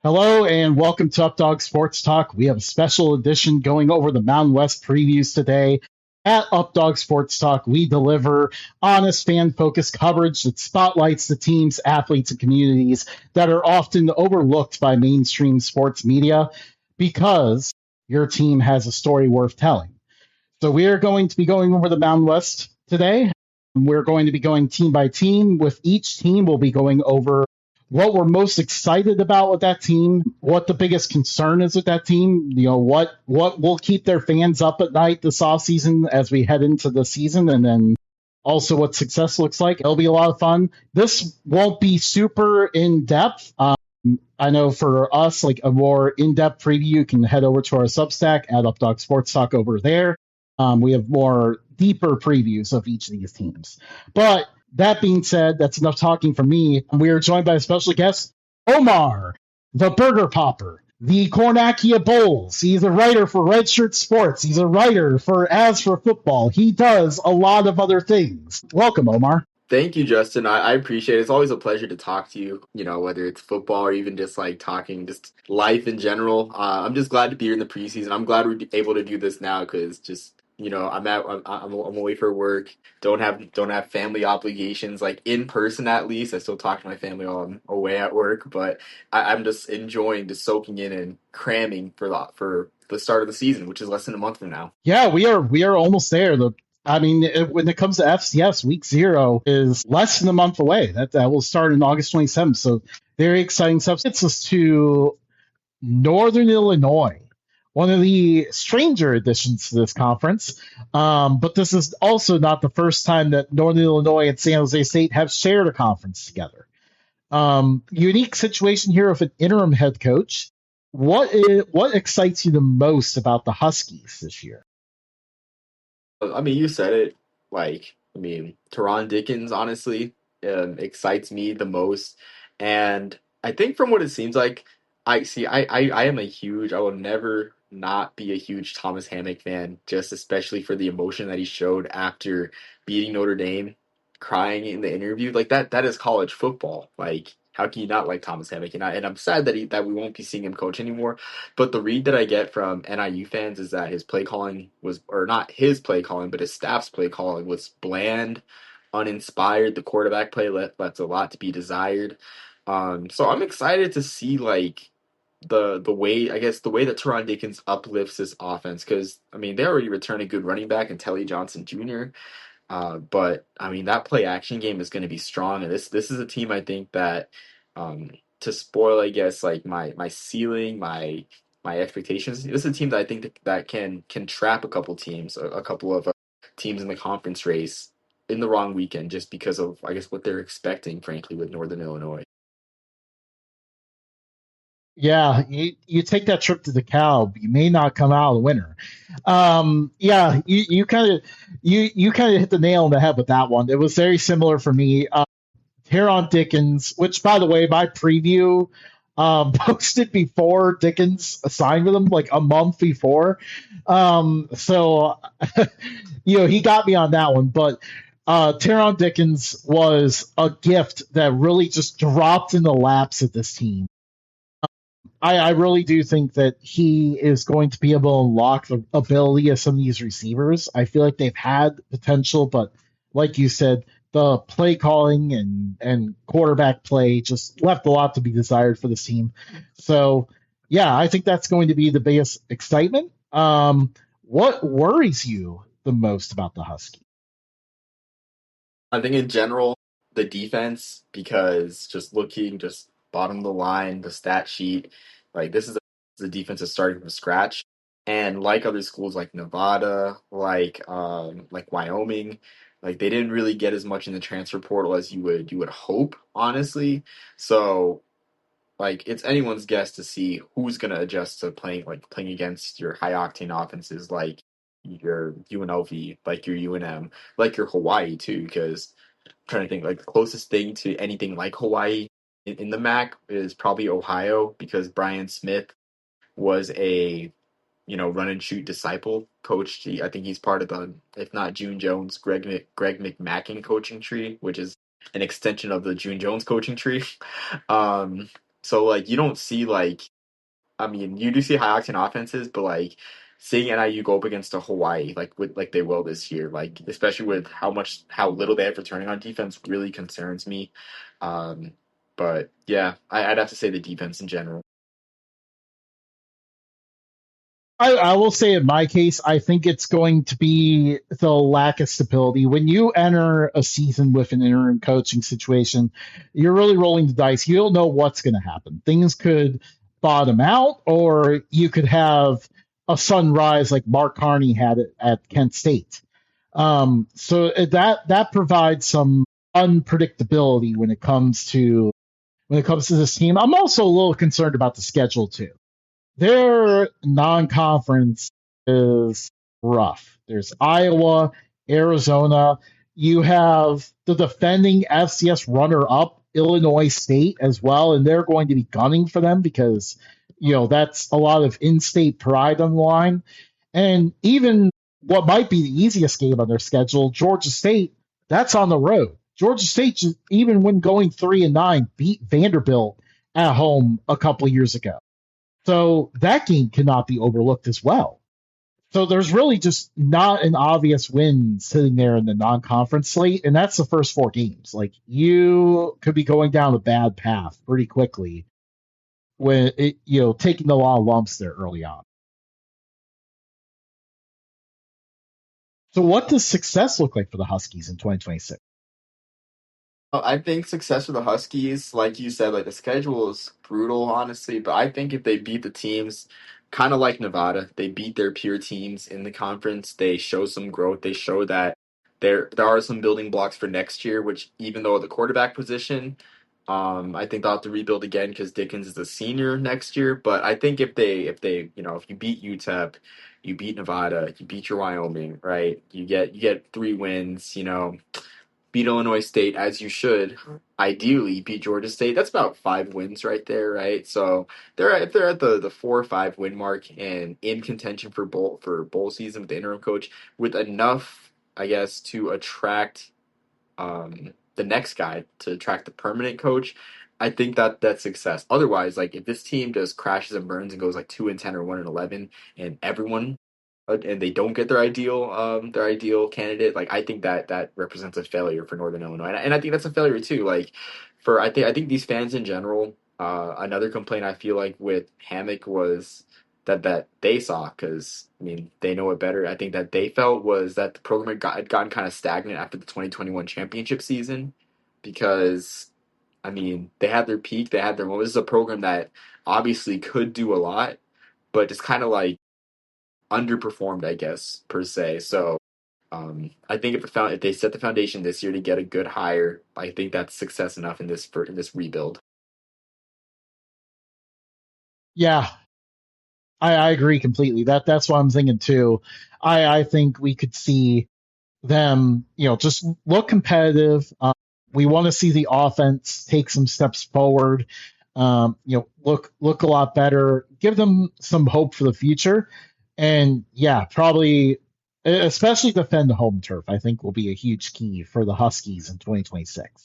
Hello and welcome to Updog Sports Talk. We have a special edition going over the Mountain West previews today. At Updog Sports Talk, we deliver honest, fan-focused coverage that spotlights the teams, athletes, and communities that are often overlooked by mainstream sports media because your team has a story worth telling. So we are going to be going over the Mountain West today. We're going to be going team by team. With each team, we'll be going over what we're most excited about with that team, what the biggest concern is with that team, what will keep their fans up at night this offseason as we head into the season, and then also what success looks like. It'll be a lot of fun. This won't be super in depth. I know for us, like a more in-depth preview, you can head over to our Substack at Updog Sports Talk over there. We have more deeper previews of each of these teams. But that being said, that's enough talking from me. We are joined by a special guest, Omar, the Burger Popper, the Cornacchia Bowls. He's a writer for Redshirt Sports. He's a writer for As for Football. He does a lot of other things. Welcome, Omar. Thank you, Justin. I appreciate it. It's always a pleasure to talk to you, whether it's football or even just like talking, just life in general. I'm just glad to be here in the preseason. I'm glad we're able to do this now because I'm away for work. Don't have family obligations like in person at least. I still talk to my family while I'm away at work, but I'm just enjoying just soaking in and cramming for the start of the season, which is less than a month from now. Yeah, we are almost there. When it comes to FCS, week 0 is less than a month away. That will start in August 27th. So very exciting stuff. It's us to Northern Illinois, one of the stranger additions to this conference. But this is also not the first time that Northern Illinois and San Jose State have shared a conference together. Unique situation here with an interim head coach. What excites you the most about the Huskies this year? I mean, you said it. Teron Dickens honestly excites me the most, and I think from what it seems like, I am a huge. I will never not be a huge Thomas Hammock fan, just especially for the emotion that he showed after beating Notre Dame, crying in the interview. Like that is college football. Like, how can you not like Thomas Hammock? And I'm sad that we won't be seeing him coach anymore. But the read that I get from NIU fans is that his play calling was, or not his play calling, but his staff's play calling was bland, uninspired. The quarterback play left a lot to be desired. So I'm excited to see like the way, I guess, the way that Teron Dickens uplifts this offense, because I mean they already returned a good running back in Telly Johnson Jr. But I mean that play action game is going to be strong, and this is a team I think that, um, to spoil, I guess, like my ceiling, my expectations. This is a team that I think that can trap a couple teams, a couple of teams in the conference race in the wrong weekend, just because of, I guess, what they're expecting, frankly, with Northern Illinois. Yeah, you take that trip to the cow, you may not come out a winner. Yeah, you kind of hit the nail on the head with that one. It was very similar for me. Teron Dickens, which by the way, my preview posted before Dickens signed with him, like a month before. So he got me on that one. But Teron Dickens was a gift that really just dropped in the laps of this team. I really do think that he is going to be able to unlock the ability of some of these receivers. I feel like they've had potential, but like you said, the play calling and quarterback play just left a lot to be desired for this team. So, yeah, I think that's going to be the biggest excitement. What worries you the most about the Huskies? I think in general, the defense, because just bottom of the line, the stat sheet, like this is the defense is starting from scratch. And like other schools like Nevada, like Wyoming, like they didn't really get as much in the transfer portal as you would hope, honestly. So like it's anyone's guess to see who's gonna adjust to playing against your high octane offenses like your UNLV, like your UNM, like your Hawaii too, because trying to think, like the closest thing to anything like Hawaii in the MAC is probably Ohio, because Brian Smith was a run and shoot disciple coach. I think he's part of the, if not June Jones, Greg McMackin coaching tree, which is an extension of the June Jones coaching tree. Um, So like you don't see like I mean, you do see high octane offenses, but like seeing NIU go up against a Hawaii like they will this year, like especially with how little they have returning on defense really concerns me. Um, but yeah, I'd have to say the defense in general. I will say in my case, I think it's going to be the lack of stability. When you enter a season with an interim coaching situation, you're really rolling the dice. You don't know what's going to happen. Things could bottom out, or you could have a sunrise like Mark Carney had it at Kent State. So that provides some unpredictability when it comes to this team. I'm also a little concerned about the schedule too. Their non-conference is rough. There's Iowa, Arizona. You have the defending FCS runner-up Illinois State as well, and they're going to be gunning for them because that's a lot of in-state pride on the line. And even what might be the easiest game on their schedule, Georgia State, that's on the road. Georgia State, even when going 3-9, beat Vanderbilt at home a couple years ago. So that game cannot be overlooked as well. So there's really just not an obvious win sitting there in the non-conference slate, and that's the first four games. Like you could be going down a bad path pretty quickly when taking a lot of lumps there early on. So what does success look like for the Huskies in 2026? I think success for the Huskies, like you said, like the schedule is brutal, honestly. But I think if they beat the teams, kind of like Nevada, they beat their peer teams in the conference. They show some growth. They show that there are some building blocks for next year. Which even though the quarterback position, I think they'll have to rebuild again because Dickens is a senior next year. But I think if if you beat UTEP, you beat Nevada, you beat your Wyoming, right? You get 3 wins. Beat Illinois State as you should. Ideally, beat Georgia State. That's about 5 wins right there, right? So if they're at the 4 or 5 win mark and in contention for bowl season with the interim coach with enough, I guess, to attract the next guy to attract the permanent coach. I think that's success. Otherwise, like if this team just crashes and burns and goes like 2-10 or 1-11, and everyone and they don't get their ideal candidate, like I think that represents a failure for Northern Illinois, and I think that's a failure too. Like for I think these fans in general. Another complaint I feel like with Hammock was that they saw because I mean they know it better. I think that they felt was that the program had gotten kind of stagnant after the 2021 championship season because I mean they had their peak, they had their moment. This is a program that obviously could do a lot, but just kind of like underperformed, I guess per se. So I think if they set the foundation this year to get a good hire, I think that's success enough in this rebuild. Yeah, I agree completely. That's what I'm thinking too. I think we could see them, just look competitive. We want to see the offense take some steps forward. Look a lot better. Give them some hope for the future, and yeah, probably especially defend the home turf. I think will be a huge key for the Huskies in 2026.